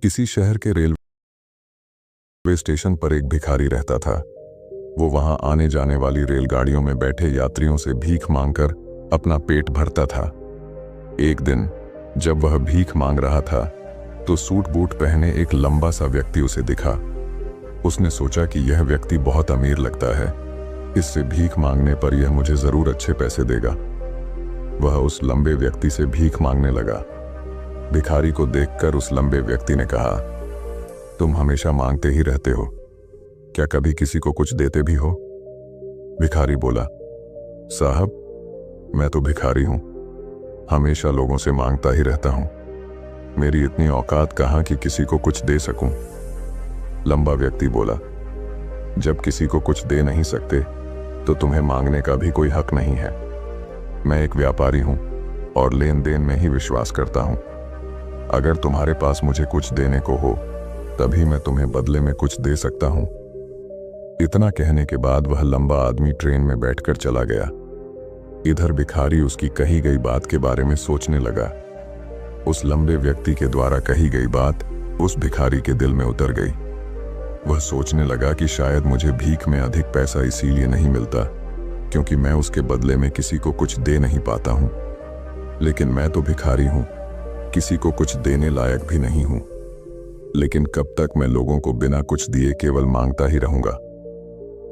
किसी शहर के रेलवे स्टेशन पर एक भिखारी रहता था। वो वहां आने जाने वाली रेलगाड़ियों में बैठे यात्रियों से भीख मांगकर अपना पेट भरता था। एक दिन जब वह भीख मांग रहा था तो सूट बूट पहने एक लंबा सा व्यक्ति उसे दिखा। उसने सोचा कि यह व्यक्ति बहुत अमीर लगता है, इससे भीख मांगने पर यह मुझे जरूर अच्छे पैसे देगा। वह उस लंबे व्यक्ति से भीख मांगने लगा। भिखारी को देखकर उस लंबे व्यक्ति ने कहा, तुम हमेशा मांगते ही रहते हो, क्या कभी किसी को कुछ देते भी हो? भिखारी बोला, साहब मैं तो भिखारी हूं, हमेशा लोगों से मांगता ही रहता हूं, मेरी इतनी औकात कहां कि किसी को कुछ दे सकूं। लंबा व्यक्ति बोला, जब किसी को कुछ दे नहीं सकते तो तुम्हें मांगने का भी कोई हक नहीं है। मैं एक व्यापारी हूं और लेन देन में ही विश्वास करता हूं। अगर तुम्हारे पास मुझे कुछ देने को हो तभी मैं तुम्हें बदले में कुछ दे सकता हूं। इतना कहने के बाद वह लंबा आदमी ट्रेन में बैठकर चला गया। इधर भिखारी उसकी कही गई बात के बारे में सोचने लगा। उस लंबे व्यक्ति के द्वारा कही गई बात उस भिखारी के दिल में उतर गई। वह सोचने लगा कि शायद मुझे भीख में अधिक पैसा इसीलिए नहीं मिलता क्योंकि मैं उसके बदले में किसी को कुछ दे नहीं पाता हूं। लेकिन मैं तो भिखारी हूं, किसी को कुछ देने लायक भी नहीं हूं। लेकिन कब तक मैं लोगों को बिना कुछ दिए केवल मांगता ही रहूंगा?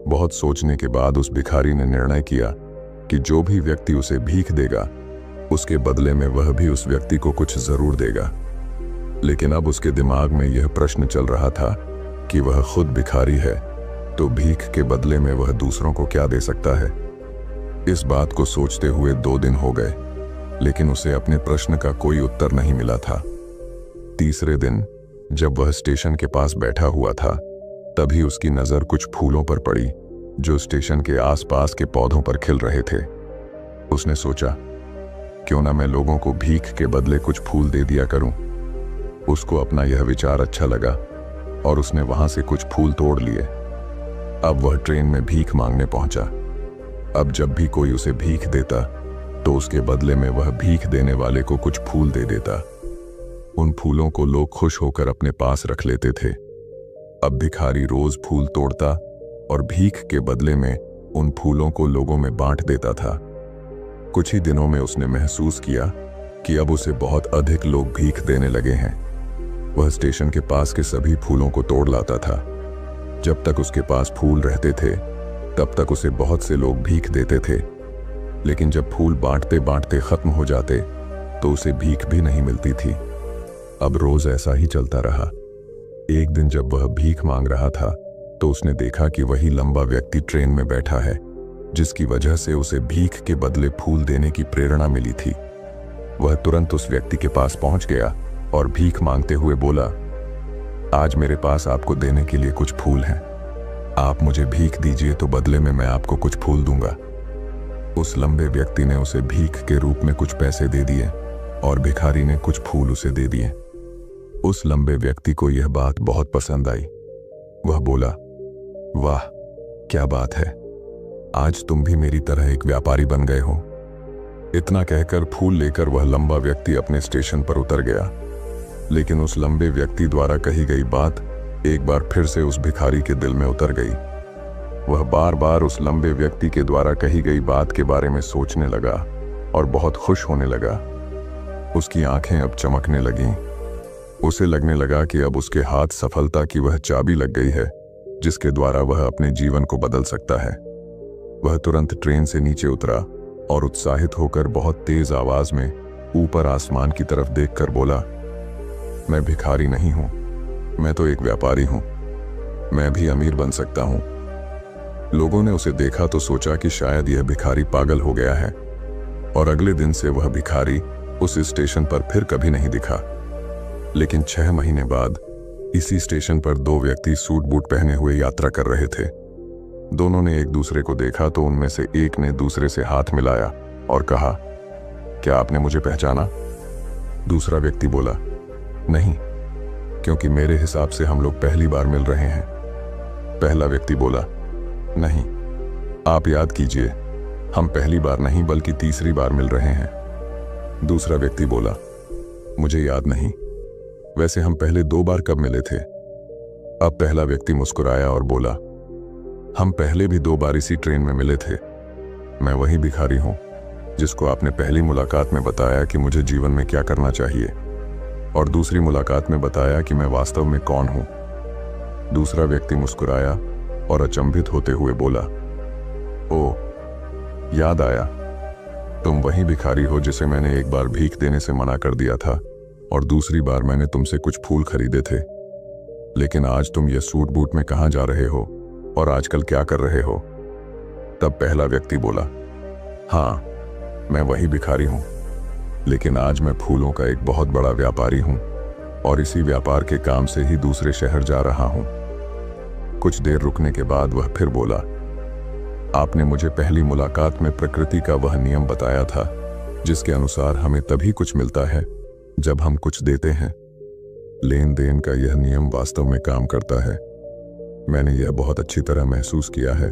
बहुत सोचने के बाद उस भिखारी ने निर्णय किया कि जो भी व्यक्ति उसे भीख देगा उसके बदले में वह भी उस व्यक्ति को कुछ जरूर देगा। लेकिन अब उसके दिमाग में यह प्रश्न चल रहा था कि वह खुद भिखारी है तो भीख के बदले में वह दूसरों को क्या दे सकता है। इस बात को सोचते हुए 2 दिन हो गए, लेकिन उसे अपने प्रश्न का कोई उत्तर नहीं मिला था। तीसरे दिन जब वह स्टेशन के पास बैठा हुआ था तभी उसकी नजर कुछ फूलों पर पड़ी जो स्टेशन के आसपास के पौधों पर खिल रहे थे। उसने सोचा, क्यों ना मैं लोगों को भीख के बदले कुछ फूल दे दिया करूं। उसको अपना यह विचार अच्छा लगा और उसने वहां से कुछ फूल तोड़ लिए। अब वह ट्रेन में भीख मांगने पहुंचा। अब जब भी कोई उसे भीख देता तो उसके बदले में वह भीख देने वाले को कुछ फूल दे देता। उन फूलों को लोग खुश होकर अपने पास रख लेते थे। अब भिखारी रोज फूल तोड़ता और भीख के बदले में उन फूलों को लोगों में बांट देता था। कुछ ही दिनों में उसने महसूस किया कि अब उसे बहुत अधिक लोग भीख देने लगे हैं। वह स्टेशन के पास के सभी फूलों को तोड़ लाता था। जब तक उसके पास फूल रहते थे तब तक उसे बहुत से लोग भीख देते थे, लेकिन जब फूल बांटते बांटते खत्म हो जाते तो उसे भीख भी नहीं मिलती थी। अब रोज ऐसा ही चलता रहा। एक दिन जब वह भीख मांग रहा था तो उसने देखा कि वही लंबा व्यक्ति ट्रेन में बैठा है जिसकी वजह से उसे भीख के बदले फूल देने की प्रेरणा मिली थी। वह तुरंत उस व्यक्ति के पास पहुंच गया और भीख मांगते हुए बोला, आज मेरे पास आपको देने के लिए कुछ फूल हैं, आप मुझे भीख दीजिए तो बदले में मैं आपको कुछ फूल दूंगा। उस लंबे व्यक्ति ने उसे भीख के रूप में कुछ पैसे दे दिए और भिखारी ने कुछ फूल उसे दे दिए। उस लंबे व्यक्ति को यह बात बहुत पसंद आई। वह बोला, वाह क्या बात है, आज तुम भी मेरी तरह एक व्यापारी बन गए हो। इतना कहकर फूल लेकर वह लंबा व्यक्ति अपने स्टेशन पर उतर गया। लेकिन उस लंबे व्यक्ति द्वारा कही गई बात एक बार फिर से उस भिखारी के दिल में उतर गई। वह बार बार उस लंबे व्यक्ति के द्वारा कही गई बात के बारे में सोचने लगा और बहुत खुश होने लगा। उसकी आंखें अब चमकने लगीं। उसे लगने लगा कि अब उसके हाथ सफलता की वह चाबी लग गई है जिसके द्वारा वह अपने जीवन को बदल सकता है। वह तुरंत ट्रेन से नीचे उतरा और उत्साहित होकर बहुत तेज आवाज में ऊपर आसमान की तरफ देखकर बोला, मैं भिखारी नहीं हूं, मैं तो एक व्यापारी हूं, मैं भी अमीर बन सकता हूं। लोगों ने उसे देखा तो सोचा कि शायद यह भिखारी पागल हो गया है और अगले दिन से वह भिखारी उस स्टेशन पर फिर कभी नहीं दिखा। लेकिन 6 महीने बाद इसी स्टेशन पर 2 व्यक्ति सूट बूट पहने हुए यात्रा कर रहे थे। दोनों ने एक दूसरे को देखा तो उनमें से एक ने दूसरे से हाथ मिलाया और कहा, क्या आपने मुझे पहचाना? दूसरा व्यक्ति बोला, नहीं, क्योंकि मेरे हिसाब से हम लोग पहली बार मिल रहे हैं। पहला व्यक्ति बोला, नहीं, आप याद कीजिए, हम पहली बार नहीं बल्कि तीसरी बार मिल रहे हैं। दूसरा व्यक्ति बोला, मुझे याद नहीं, वैसे हम पहले 2 बार कब मिले थे? अब पहला व्यक्ति मुस्कुराया और बोला, हम पहले भी 2 बार इसी ट्रेन में मिले थे। मैं वही भिखारी हूं जिसको आपने पहली मुलाकात में बताया कि मुझे जीवन में क्या करना चाहिए, और दूसरी मुलाकात में बताया कि मैं वास्तव में कौन हूं। दूसरा व्यक्ति मुस्कुराया और अचंभित होते हुए बोला, ओ, याद आया, तुम वही भिखारी हो जिसे मैंने एक बार भीख देने से मना कर दिया था और दूसरी बार मैंने तुमसे कुछ फूल खरीदे थे। लेकिन आज तुम ये सूट बूट में कहाँ जा रहे हो और आजकल क्या कर रहे हो? तब पहला व्यक्ति बोला, हाँ, मैं वही भिखारी हूं, लेकिन आज मैं फूलों का एक बहुत बड़ा व्यापारी हूं और इसी व्यापार के काम से ही दूसरे शहर जा रहा हूं। कुछ देर रुकने के बाद वह फिर बोला, आपने मुझे पहली मुलाकात में प्रकृति का वह नियम बताया था जिसके अनुसार हमें तभी कुछ मिलता है जब हम कुछ देते हैं। लेन देन का यह नियम वास्तव में काम करता है। मैंने यह बहुत अच्छी तरह महसूस किया है,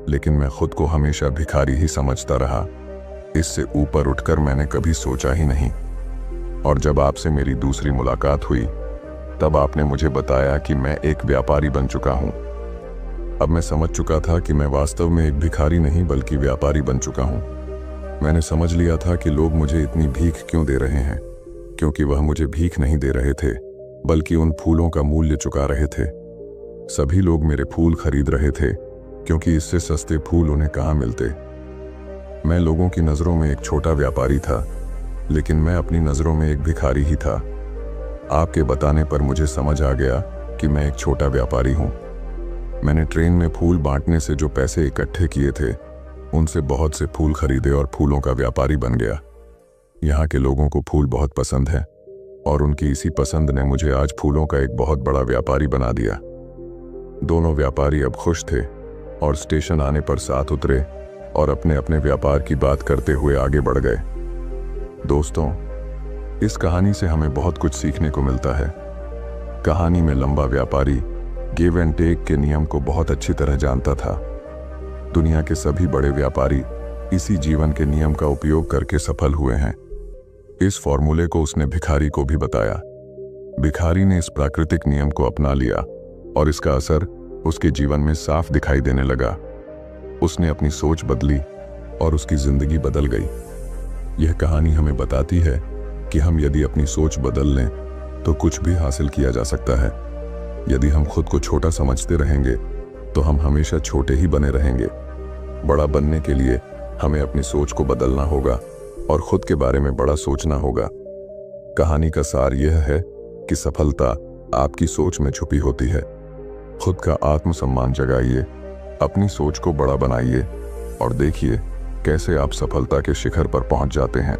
लेकिन मैं खुद को हमेशा भिखारी ही समझता रहा। इससे ऊपर उठकर मैंने कभी सोचा ही नहीं। और जब आपसे मेरी दूसरी मुलाकात हुई तब आपने मुझे बताया कि मैं एक व्यापारी बन चुका हूं। अब मैं समझ चुका था कि मैं वास्तव में एक भिखारी नहीं बल्कि व्यापारी बन चुका हूं। मैंने समझ लिया था कि लोग मुझे इतनी भीख क्यों दे रहे हैं, क्योंकि वह मुझे भीख नहीं दे रहे थे बल्कि उन फूलों का मूल्य चुका रहे थे। सभी लोग मेरे फूल खरीद रहे थे क्योंकि इससे सस्ते फूल उन्हें कहाँ मिलते। मैं लोगों की नज़रों में एक छोटा व्यापारी था, लेकिन मैं अपनी नज़रों में एक भिखारी ही था। आपके बताने पर मुझे समझ आ गया कि मैं एक छोटा व्यापारी हूँ। मैंने ट्रेन में फूल बांटने से जो पैसे इकट्ठे किए थे उनसे बहुत से फूल खरीदे और फूलों का व्यापारी बन गया। यहाँ के लोगों को फूल बहुत पसंद है और उनकी इसी पसंद ने मुझे आज फूलों का एक बहुत बड़ा व्यापारी बना दिया। दोनों व्यापारी अब खुश थे और स्टेशन आने पर साथ उतरे और अपने अपने व्यापार की बात करते हुए आगे बढ़ गए। दोस्तों, इस कहानी से हमें बहुत कुछ सीखने को मिलता है। कहानी में लंबा व्यापारी गिव एंड टेक के नियम को बहुत अच्छी तरह जानता था। दुनिया के सभी बड़े व्यापारी इसी जीवन के नियम का उपयोग करके सफल हुए हैं। इस फॉर्मूले को उसने भिखारी को भी बताया। भिखारी ने इस प्राकृतिक नियम को अपना लिया और इसका असर उसके जीवन में साफ दिखाई देने लगा। उसने अपनी सोच बदली और उसकी जिंदगी बदल गई। यह कहानी हमें बताती है कि हम यदि अपनी सोच बदल लें तो कुछ भी हासिल किया जा सकता है। यदि हम खुद को छोटा समझते रहेंगे तो हम हमेशा छोटे ही बने रहेंगे। बड़ा बनने के लिए हमें अपनी सोच को बदलना होगा और खुद के बारे में बड़ा सोचना होगा। कहानी का सार यह है कि सफलता आपकी सोच में छुपी होती है। खुद का आत्मसम्मान जगाइए, अपनी सोच को बड़ा बनाइए और देखिए कैसे आप सफलता के शिखर पर पहुंच जाते हैं।